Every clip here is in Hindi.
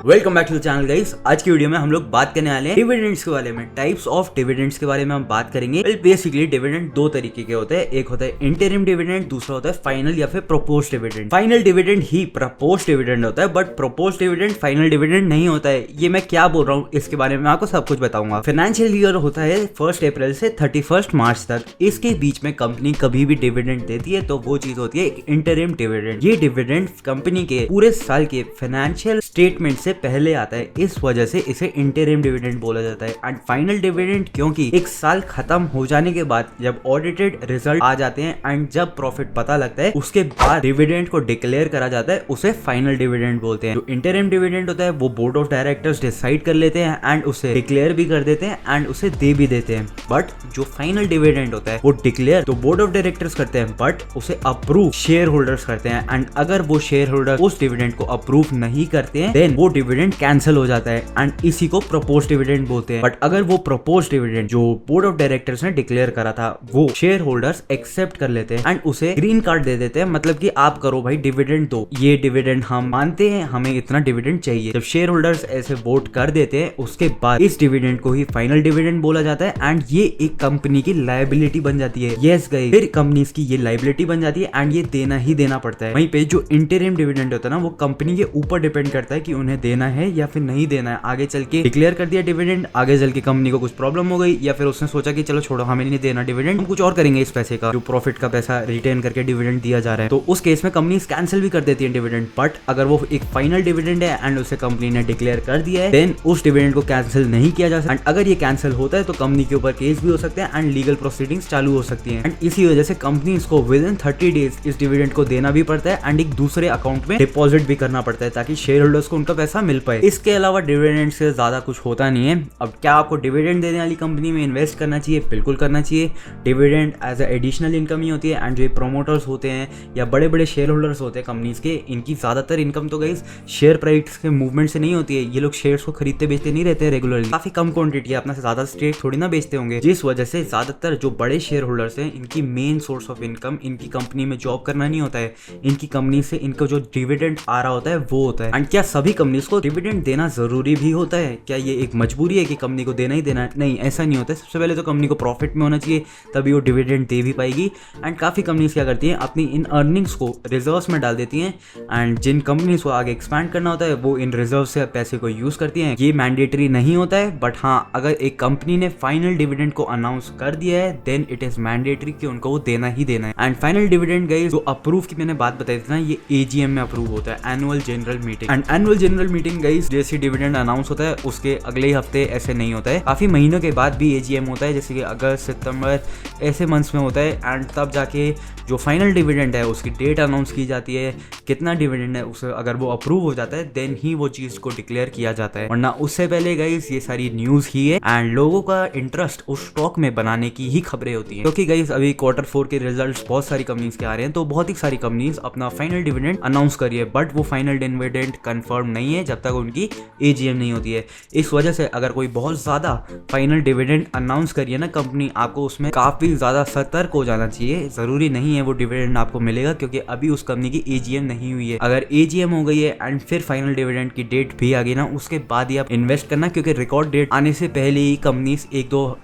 Welcome back to the channel guys. आज की वीडियो में हम लोग बात करने वाले हैं डिविडेंड्स के बारे में, टाइप्स ऑफ डिविडेंड्स के बारे में हम बात करेंगे। बेसिकली डिविडेंड दो तरीके के होते हैं, एक होता है इंटरिम डिविडेंड, दूसरा होता है फाइनल या फिर प्रोपोज डिविडेंड। फाइनल डिविडेंड ही प्रपोज डिविडेंड होता है, but propose dividend final dividend नहीं होता है। ये मैं क्या बोल रहा हूँ इसके बारे में आपको सब कुछ बताऊंगा। फाइनेंशियल ईयर होता है 1 अप्रैल से 31 मार्च तक। इसके बीच में कंपनी कभी भी डिविडेंड देती है तो वो चीज होती है एक इंटरिम डिविडेंड। ये डिविडेंड कंपनी के पूरे साल के फाइनेंशियल स्टेटमेंट से पहले आता है, इस वजह से इसे इंटरिम डिविडेंड बोला जाता है। एंड फाइनल डिविडेंड क्योंकि एक साल खत्म हो जाने के बाद जब ऑडिटेड रिजल्ट आ जाते हैं एंड जब प्रॉफिट पता लगता है उसके बाद डिविडेंड को डिक्लेयर करा जाता है, उसे फाइनल डिविडेंड बोलते हैं। जो इंटरिम डिविडेंड होता है वो बोर्ड ऑफ डायरेक्टर्स डिसाइड कर लेते हैं एंड उसे डिक्लेयर भी कर देते हैं एंड उसे दे भी देते हैं। बट जो फाइनल डिविडेंड होता है वो डिक्लेयर तो बोर्ड ऑफ डायरेक्टर्स करते हैं, बट उसे अप्रूव शेयर होल्डर्स करते हैं। एंड अगर वो शेयर होल्डर उस डिविडेंड को अप्रूव नहीं करते हैं देन वो डिविडेंड कैंसिल हो जाता है एंड इसी को प्रपोज डिविडेंड बोलते हैं। बट अगर वो प्रपोज डिविडेंड जो बोर्ड ऑफ डायरेक्टर्स ने डिक्लेयर करा था वो शेयर होल्डर्स एक्सेप्ट कर लेते हैं एंड उसे ग्रीन कार्ड दे देते हैं, मतलब कि आप करो भाई डिविडेंड दो, ये डिविडेंड हम मानते हैं, हमें इतना डिविडेंड चाहिए। जब शेयर होल्डर्स ऐसे वोट कर देते हैं उसके बाद इस डिविडेंड को ही फाइनल डिविडेंड बोला जाता है एंड ये एक कंपनी की लायबिलिटी बन जाती है। यस गाइस, फिर कंपनीज की ये लायबिलिटी बन जाती है एंड ये देना ही देना पड़ता है। वहीं पे जो इंटरिम डिविडेंड होता है ना वो कंपनी के ऊपर डिपेंड करता है कि उन्हें देना है या फिर नहीं देना है। आगे चल के डिक्लेयर कर दिया डिविडेंड, आगे चल के कंपनी को कुछ प्रॉब्लम हो गई या फिर उसने सोचा कि चलो छोड़ो हमें नहीं देना डिविडेंड, हम कुछ और करेंगे इस पैसे का, जो प्रॉफिट का पैसा रिटेन करके डिविडेंड दिया जा रहा है, तो उस केस में कंपनी कैंसिल भी कर देती है डिविडेंड। बट अगर वो एक फाइनल डिविडेंड है एंड उसे कंपनी ने डिक्लेयर कर दिया है देन उस डिविडेंड को कैंसिल नहीं किया जा सकता। एंड अगर ये कैंसिल होता है तो कंपनी के ऊपर केस भी हो सकते हैं एंड लीगल प्रोसीडिंग्स चालू हो सकती है। एंड इसी वजह से कंपनी को विद इन 30 डेज इस डिविडेंड को देना भी पड़ता है एंड एक दूसरे अकाउंट में डिपॉजिट भी करना पड़ता है ताकि शेयर होल्डर्स को उनका पैसा मिल पाए। इसके अलावा डिविडेंड से ज्यादा कुछ होता नहीं है। अब क्या आपको डिविडेंड देने वाली कंपनी में इन्वेस्ट करना चाहिए? बिल्कुल करना चाहिए। Dividend as a additional income ही होती है एंड जो प्रोमोटर्स होते हैं या बड़े बड़े शेयर होल्डर्स होते हैं कंपनीज के, इनकी ज्यादातर इनकम तो गाइस शेयर प्राइस के मूवमेंट से नहीं होती है। ये लोग शेयर्स को खरीदते बेचते नहीं रहते रेगुलरली, काफी कम क्वांटिटी है, अपना से ज्यादा स्टेक थोड़ी ना बेचते होंगे, जिस वजह से ज्यादातर जो बड़े शेयर होल्डर्स हैं इनकी मेन सोर्स ऑफ इनकम इनकी कंपनी में जॉब करना नहीं होता है, इनकी कंपनी से इनको जो डिविडेंड आ रहा होता है वो होता है। एंड क्या सभी कंपनीज को डिविडेंड देना जरूरी भी होता है? क्या ये एक मजबूरी है कि कंपनी को देना ही देना है? नहीं, ऐसा नहीं होता है। सबसे पहले तो कंपनी को प्रॉफिट में होना चाहिए तभी वो डिविडेंड दे भी पाएगी। एंड काफी कंपनीज क्या करती हैं अपनी इन अर्निंग्स को रिजर्व्स में डाल देती हैं एंड जिन कंपनीज को आगे एक्सपैंड करना होता है वो इन रिजर्व से पैसे को यूज करती हैं। ये मैंडेटरी नहीं होता है, बट हाँ अगर एक कंपनी ने फाइनल डिविडेंड को अनाउंस कर दिया है देन इट इज मैंडेटरी कि उनको वो देना ही देना है। एंड फाइनल डिविडेंड गाइस जो अप्रूव की मैंने बात बताई थी ना, ये एजीएम में अप्रूव होता है, annual general meeting. And annual general meeting guys जैसे डिविडेंड अनाउंस होता है उसके अगले ही हफ्ते ऐसे नहीं होता है, काफी महीनों के बाद भी एजीएम होता है, जैसे कि अगस्त सितंबर ऐसे मंथ्स में होता है। एंड तब जाके जो फाइनल डिविडेंड है उसकी डेट अनाउंस की जाती है, कितना डिविडेंड है उसे अगर वो अप्रूव हो जाता है देन ही वो चीज को डिक्लेयर किया जाता है, वरना उससे पहले गाइस ये सारी न्यूज ही है एंड लोगों का इंटरेस्ट उस स्टॉक में बनाने की ही खबरें होती है। क्योंकि गाइस अभी Q4 के रिजल्ट्स बहुत सारी कंपनीज के आ रहे हैं तो बहुत ही सारी कंपनीज अपना फाइनल डिविडेंड अनाउंस करी है, बट वो फाइनल डिविडेंड कंफर्म नहीं है जब तक उनकी एजीएम नहीं होती है। इस वजह से अगर कोई बहुत ज्यादा फाइनल डिविडेंड अनाउंस करिए ना कंपनी, आपको उसमें काफी ज्यादा सतर्क हो जाना चाहिए। जरूरी नहीं है वो डिविडेंड आपको मिलेगा क्योंकि अभी उस कंपनी की एजीएम नहीं हुई है। अगर एजीएम हो गई है एंड फिर फाइनल डिविडेंड की डेट भी आ गई ना, उसके बाद ही आप इन्वेस्ट करना, क्योंकि रिकॉर्ड डेट आने से पहले ही कंपनीज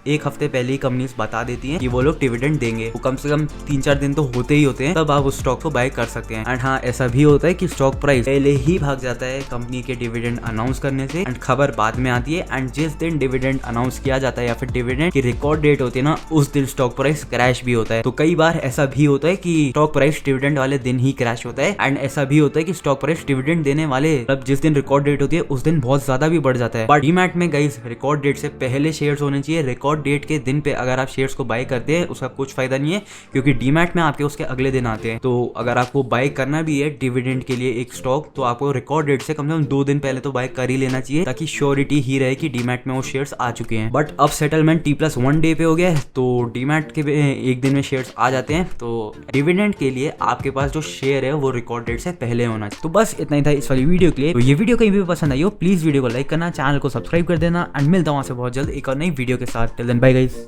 एक हफ्ते पहले ही कंपनीज बता देती हैं कि वो लोग डिविडेंड देंगे। वो कम से कम 3-4 दिन तो होते ही होते हैं, तब आप उस स्टॉक को बाय कर सकते हैं। एंड हाँ ऐसा भी होता है कि स्टॉक प्राइस पहले ही भाग जाता है कंपनी के डिविडेंड अनाउंस करने से एंड खबर बाद में आती है। एंड जिस दिन डिविडेंड अनाउंस किया जाता है या फिर डिविडेंड की रिकॉर्ड डेट होती है ना, उस दिन स्टॉक प्राइस क्रैश भी होता है। तो कई बार ऐसा भी होता है कि स्टॉक प्राइस डिविडेंड वाले दिन ही क्रैश होता है एंड ऐसा भी होता है कि स्टॉक प्राइस डिविडेंड देने वाले मतलब जिस दिन रिकॉर्ड डेट होती है उस दिन बहुत ज्यादा भी बढ़ जाता है। बट डीमैट में गाइस रिकॉर्ड डेट से पहले शेयर्स होने चाहिए। रिकॉर्ड डेट के दिन पे अगर आप शेयर्स को बाय करते हैं उसका कुछ फायदा नहीं है, क्योंकि डीमैट में आपके उसके अगले दिन आते हैं। तो अगर आपको बाय करना भी है डिविडेंड के लिए एक स्टॉक तो आपको रिकॉर्ड डेट से कम 2 दिन पहले तो बाय कर ही लेना चाहिए ताकि श्योरिटी ही रहे कि डीमैट में वो शेयर्स आ चुके हैं। बट अब सेटलमेंट T+1 डे पे हो गया है तो डीमैट के एक दिन में शेयर्स आ जाते हैं, तो डिविडेंड के लिए आपके पास जो शेयर है वो रिकॉर्ड डेट से पहले होना चाहिए। तो बस इतना ही था इस वाली वीडियो के लिए। तो ये वीडियो कहीं भी पसंद आई हो प्लीज वीडियो को लाइक करना, चैनल को सब्सक्राइब कर देना एंड मिलता हूं आपसे बहुत जल्द एक और नई वीडियो के साथ। Till then bye guys.